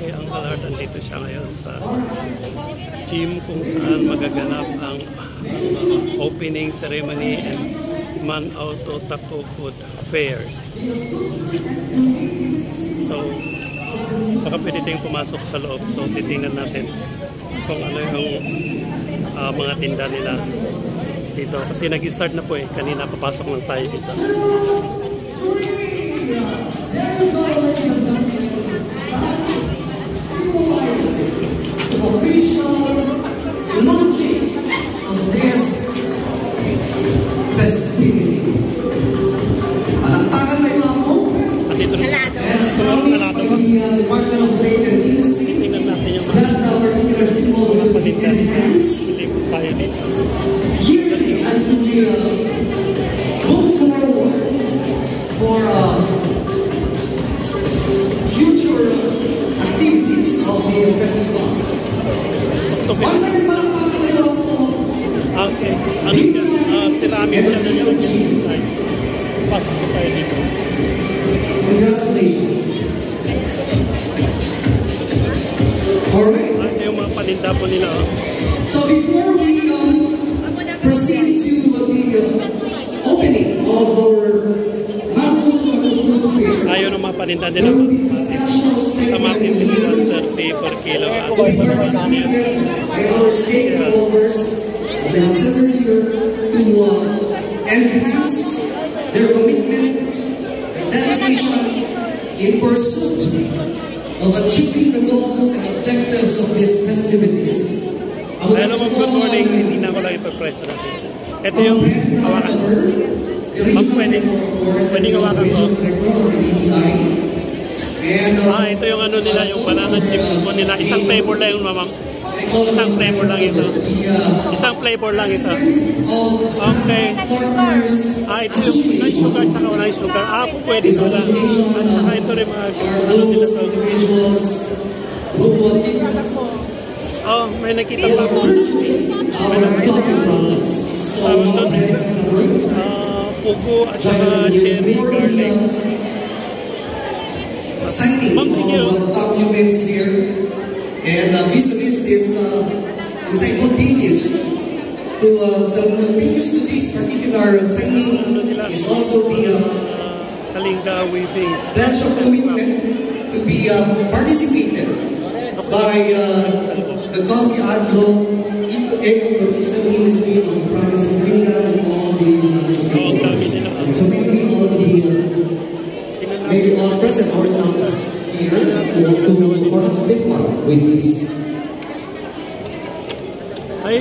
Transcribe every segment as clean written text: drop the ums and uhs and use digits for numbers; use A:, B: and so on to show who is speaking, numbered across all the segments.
A: Okay, Uncle Art, andito siya ngayon sa gym kung saan magaganap ang opening ceremony and Man Auto Taco Food Fairs. So, baka pwede tayong pumasok sa loob. So, titingnan natin kung ano yung mga tinda nila dito. Kasi nag-start na po eh. Kanina papasok lang tayo dito.
B: Official launching of this festivity. Palakpakan may mga po.
A: At ito rin.
B: As promised by the Department of Trade and Industry, that particular symbol will be enhanced yearly as we move forward for future activities of the festival. Once again, palakpakan may mga po.
A: Okay. Ano yan? Ceramic siya na yun. Pasok ko tayo dito.
B: Congratulations. Alright.
A: Ito yung mga paninda po nila.
B: So before we proceed to the opening of our
A: ayaw ng mga paninda nila. Kamatis is 130 per kilo. At
B: our stakeholders to enhance their commitment, dedication in pursuit of achieving the goals and objectives of these festivities.
A: Hello, good morning. Hindi na ako lang ipapress natin. Ito yung hawakan. Ma'am, pwedeng hawakan ko. Ito yung ano nila, yung banana chips po nila. Isang flavor lang yung ma'am. Isang flavor lang ito. Isang flavor lang ito. Okay. Ito yung non-sugar at saka walang sugar. Pwede sila. At saka ito rin mga ano nila to. May nakita pa ako. May nakita pa ako. Tawag doon. Pugo at saka cherry garlic.
B: Signing of documents here, and vis-a-vis this simultaneous to this particular signing is also the
A: Kalinga Weavings
B: pledge of commitment to be participated by the Coffee Agro Eco-Tourism Industry of the province of Kalinga and all the other stakeholders. So maybe all present or some here for us to take part with this.
A: Ay,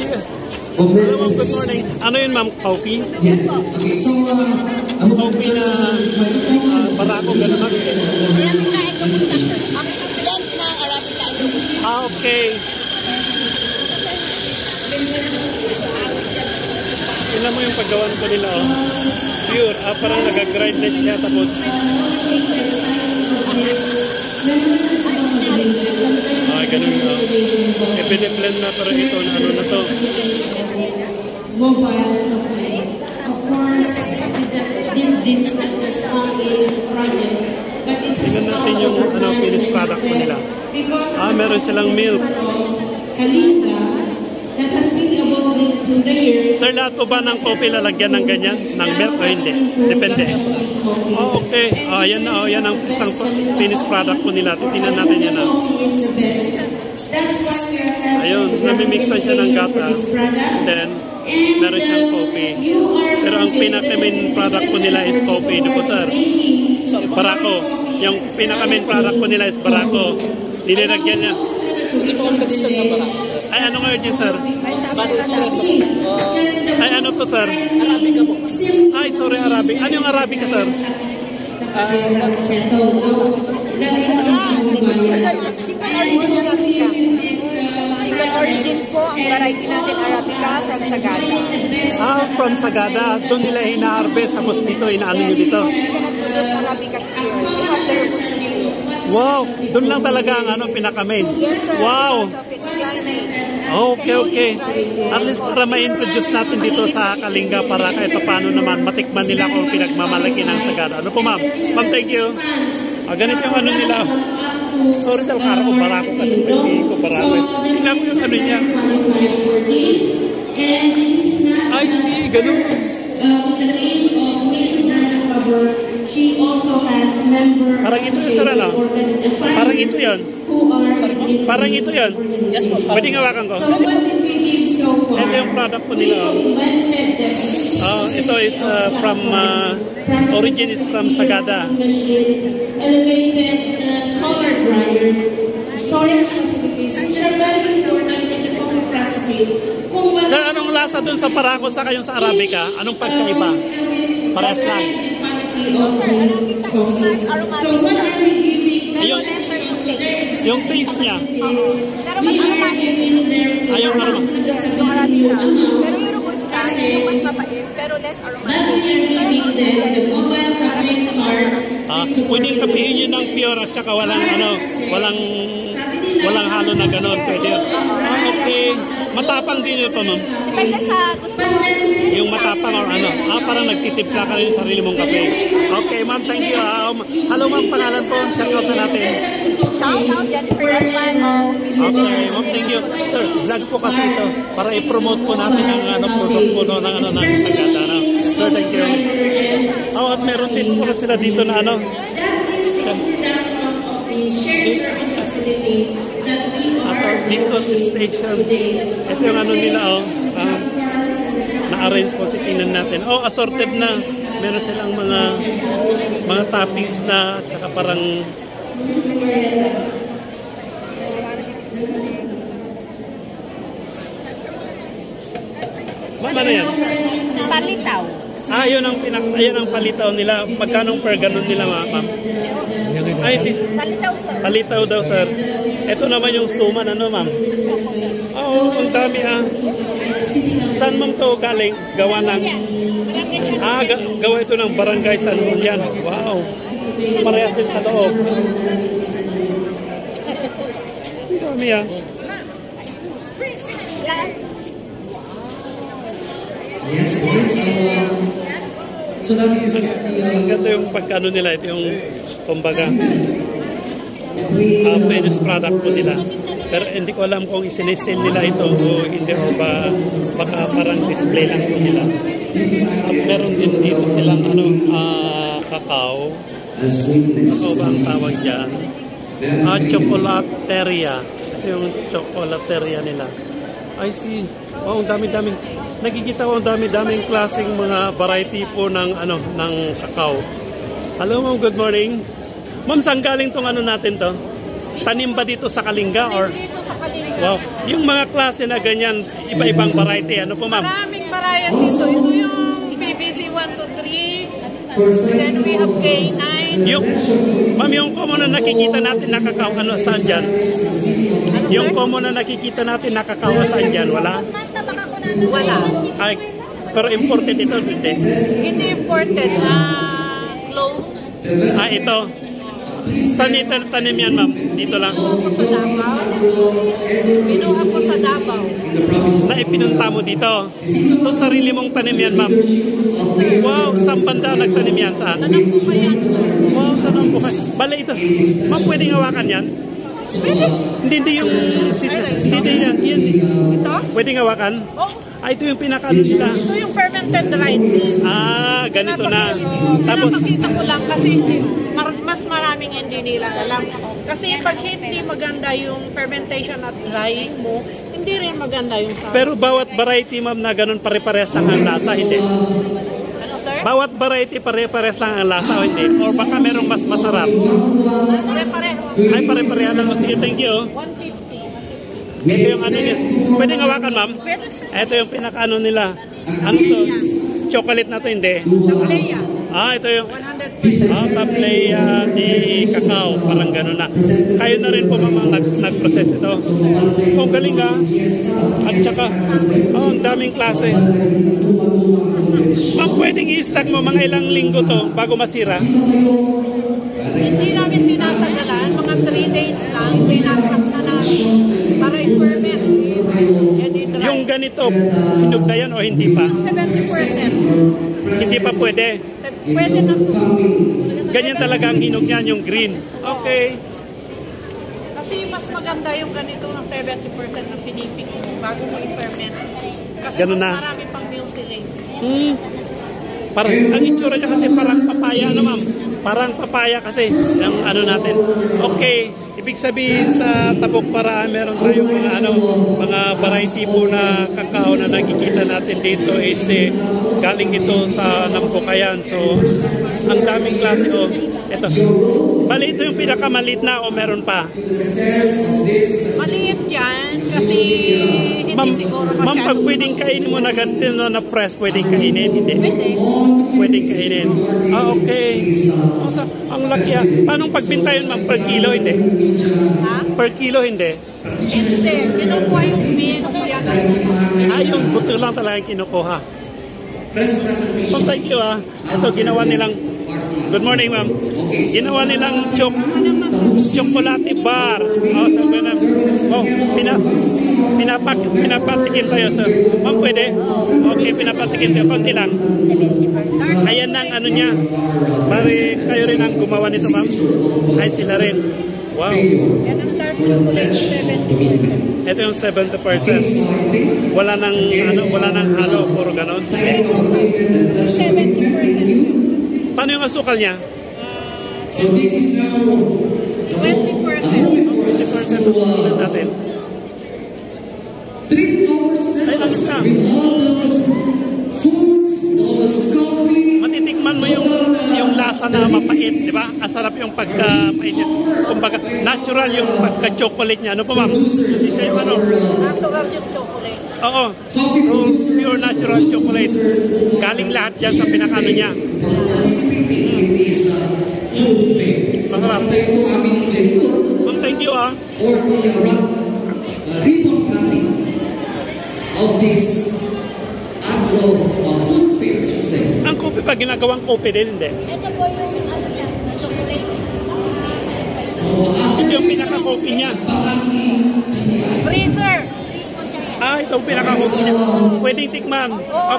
A: hello, good morning. Ano yun ma'am? Coffee?
B: Yes. Okay, so
A: coffee na barako, gano'n ma'am?
C: Arabica Eco-Discussion. Ang blend ng Arabica Eco-Discussion.
A: Okay. Tignan mo yung paggawan ko nila, oh. Pure. Parang nag-grind na siya, tapos ganun, blend na, pero ito, ano na to?
D: Mobile cafe. Of course, this is project, but it is
A: natin yung finished product ko nila. Meron silang milk.
D: Kalinga that has been evolving to layers.
A: Sir, lahat po ba ng coffee lalagyan ng ganyan? Ng milk o hindi? Depende. Okay. Yan na. Yan ang isang finished product po nila. Tingnan natin yan na. Ayun, namimixan siya ng gatas. Then, meron siyang coffee. Pero ang pinaka-main product po nila is coffee. Di po, sir? Barako. Yung pinaka-main product po nila is barako. Nililagyan niya. Ay, ano ngayon yun, sir? Ay, ano to, sir?
C: Arabica po.
A: Ay, sorry, Arabic. Ano yung Arabica, sir?
C: Single origin Arabica. Single origin po ang variety natin Arabica from Sagada.
A: From Sagada. Doon nila ina-harvest. Tapos dito, inaano nyo dito?
C: We cannot produce Arabica here. We have the robusto dito.
A: Wow! Doon lang talaga ang pinaka-main.
C: Yes, sir.
A: Wow!
C: Because of its climate.
A: Okay. At least para ma-introduce natin dito sa Kalinga para kahit paano naman matikman nila kung pinagmamalaki ng Sagada. Ano po, ma'am? Ma'am, thank you. Ganito yung ano nila. Sorry sa kara ko, barako kasi hindi ko barako. Tingnan ko yung ano niya. I see, ganun.
D: With the name of Miss Nana Cover, she also has member
A: Parang ito yung sarala. Parang ito yun. Parang ito yun. Yes po. Pwede ngawakan ko.
D: So what did we give so far?
A: Ito yung product ko nila. Ito is from, origin is from Sagada.
D: Elevated solar dryers, storage facilities, which are very important in the coffee processing.
A: Sir, anong lasa dun sa Parako sa kayong sa Arabica? Anong pagkaiba? Parehas lang.
C: Sir, Arabica is nice, aromatic siya. Pero lesser yung taste.
A: Yung taste niya.
C: Oo. Pero mas aromatic.
A: Ayaw na naman.
C: Yes, yung Arabica. Pero yung Robusta, yung mas mapait, pero less aromatic.
A: Pwedeng kapihin nyo ng pure at saka walang halo na gano'n. Pwede. Okay. Matapang din ito, ma'am.
C: Depende sa gusto mo.
A: Yung matapang or ano. Parang nagtitipla ka rin yung sarili mong kape. Okay, ma'am. Thank you. Hello, ma'am. Pangalan po. Shoutout na natin.
C: Shoutout, Jennifer Gatman o Business.
A: Okay, ma'am. Thank you. Sir, vlog po kasi ito. Para i-promote po natin ang product po ng Sagada. Sir, thank you. At meron din po sila dito na ano.
D: That is the introduction of the shared service facility that we are
A: Dicot Station. Ito yung ano nila, na-arrange po. Titingnan natin. Assorted na. Meron silang mga toppings na at saka parang ma'am, ano yan?
C: Palitaw.
A: Yun ang palitaw nila. Magkano per ganun nila, ma'am?
C: Palitaw, sir.
A: Palitaw daw, sir. Ito naman yung suman, ano, ma'am? Ang dami, Saan, ma'am, to galing? Gawa ng... gawa ito ng Barangay San Julian. Wow. Parehas din sa loob. Ang dami,
B: Yes, so that is
A: Ito yung pagkano nila. Ito yung, kumbaga, finished product po nila. Pero hindi ko alam kung isinisale nila ito o hindi, o baka parang display lang po nila. At meron din dito silang kakao. Kakao ba ang tawag dyan? Chocolateria. Ito yung chocolateria nila. I see. Wow, ang dami-daming. Nakikita ko ang dami-daming klaseng mga variety po ng kakao. Hello, ma'am. Good morning. Ma'am, saan galing tong natin to? Tanim ba dito sa Kalinga or?
E: Dito sa Kalinga.
A: Wow. Yung mga klase na ganyan, iba-ibang variety. Ano po, ma'am?
E: Maraming variety dito. Ito yung PBC 1 to 3. Then we have K9.
A: Ma'am, yung common na nakikita natin na kakao, saan dyan? Yung common na nakikita natin na kakao, saan dyan? Wala?
E: Wala.
A: Ay, pero imported ito, hindi?
E: Hindi imported. Clove.
A: Ito. Saan ito tanim yan, ma'am? Dito lang.
E: Sa Davao. Pinuha ko sa Davao.
A: Na ipinunta mo dito. So, sarili mong tanim yan, ma'am? Wow, saan banda nagtanim yan? Saan?
E: Anong po ba yan?
A: Wow, saan ang bukay? Bala ito. Ma'am, pwedeng hawakan yan?
E: Pwede.
A: Hindi yung... Hindi yan.
E: Ito?
A: Pwedeng hawakan?
E: Oh.
A: Ito yung pinakano nila.
E: Ito yung fermented dried.
A: Ganito na.
E: Tapos, pinapakita ko lang kasi mas maraming hindi nila alam. Kasi pag hindi maganda yung fermentation at drying mo, hindi rin maganda yung sa...
A: Pero bawat variety, ma'am, na ganun pare-parehas lang ang lasa, hindi?
E: Ano, sir?
A: Bawat variety pare-parehas lang ang lasa, o hindi? Or baka merong mas masarap?
E: Pare-pareho.
A: Ay, pare-pareha lang. Sige, thank you.
E: 150.
A: Ito yung niya. Pwede hawakan, ma'am?
E: Pwede, sir.
A: Ito yung pinakaano nila. Ano to? Chocolate na to, hindi?
E: Taplea.
A: Ito yung...
E: 100%.
A: Taplea di cacao. Parang gano'n na. Kayo na rin po, ma'am, nag-process ito. Galing At saka, ang daming klase. Ma'am, pwedeng i-stack mo mga ilang linggo to bago masira?
E: Hindi namin tinatagalan. Mga 3 days lang. Tinatak na namin para i-ferment.
A: Yung ganito, hinog na yan o hindi pa?
E: 70%.
A: Hindi pa pwede?
E: Pwede na po.
A: Ganyan talaga ang hinog niyan, yung green. Okay.
E: Kasi mas maganda yung ganito ng 70% ng pinipik mo bago mo i-ferment. Kasi
A: Ganun
E: mas
A: na.
E: marami pang mucilage.
A: Parang ang itsura niya kasi parang papaya na ma'am. Parang papaya kasi yung ano natin. Okay, ibig sabihin sa Tabok Paraan meron tayong mga variety po na kakao na nakikita natin dito is galing ito sa Nambukayan. So ang daming klase ito. Bali ito yung pinakamaliit na o meron pa?
E: Maliit yan kasi hindi
A: Ma'am,
E: siguro
A: ma'am, pag
E: masyado.
A: pwedeng kainin mo na ganito na fresh, pwedeng kainin, hindi?
E: Pwede.
A: Pwedeng kainin. Ah, okay. Ang laki ah. Paano pagbinta yun, ma'am? Per kilo, hindi?
E: Ha?
A: Per kilo, hindi?
E: Hindi. Kinukuha yung meat. Yan.
A: Yung buto lang talaga kinukuha. So, thank you ah. Ito, ginawa nilang, good morning, ma'am. Ginawa nilang chocolate bar. Sabi na, pinapatikin tayo, sir. Ma'am, pwede? Okay, pinapatikin tayo. Konti lang. Ayan ang ano niya. Bari kayo rin ang gumawa nito, ma'am. Ay, sila rin. Wow.
E: Yan ang dark chocolate 70%.
A: Ito yung 70%. Wala nang halo, puro ganon.
E: 70%.
A: Paano yung asukal niya?
B: So this is now
E: 20%.
A: 50% natin.
B: treat ourselves
A: Ay, ang isa.
B: with all those foods, all those coffee.
A: Matitikman mo yung lasa na mapait, di ba? Ang sarap yung pagka-pait niya. Kumbaga, natural yung pagka-chocolate niya. Ano po, ma'am? Hindi siya yung ano.
E: Natural yung chocolate.
A: Oo. Pure natural chocolate. Galing lahat dyan sa pinakano niya.
B: Participating in this food fair.
A: Masarap.
B: Tayo po aming editor
A: Ma'am, thank you ah.
B: for the ribbon cutting of this agro food fair, I should say.
A: Ang kopi pa, ginagawang kopi din, hindi?
C: Ito po yung ano niya, na chocolate.
A: Ito yung pinaka-kopi niya.
E: Freezer!
A: Ito ang pinaka-kopi niya. Pwedeng tikman.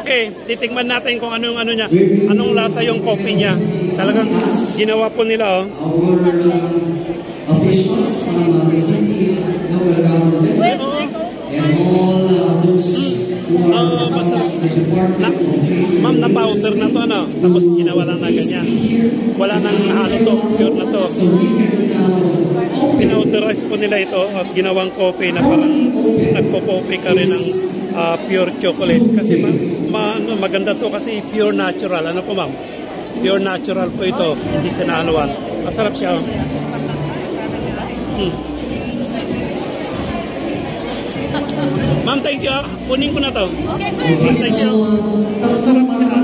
A: Okay, titikman natin kung ano yung ano niya. Anong lasa yung kopi niya. Talagang ginawa po nila, oh.
B: Our officials from the city, local government, and all those who are the Department of Trade.
A: Ma'am, na-powder na to, ano? Tapos ginawa lang na ganyan. Wala nang halo to. Pure na to. Pinauthorize po nila ito at ginawang coffee na parang nagpo-coffee ka rin ng pure chocolate. Kasi maganda to kasi pure natural. Ano po, ma'am? Pure natural po ito. Hindi siya nahaluan. Masarap siya. Ma'am, thank you. Kunin ko na to.
E: Okay, sir.
A: Thank you. Masarap siya.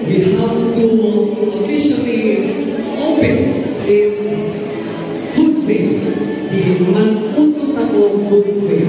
B: We have to officially open this food fair, the Manutong Food Fair.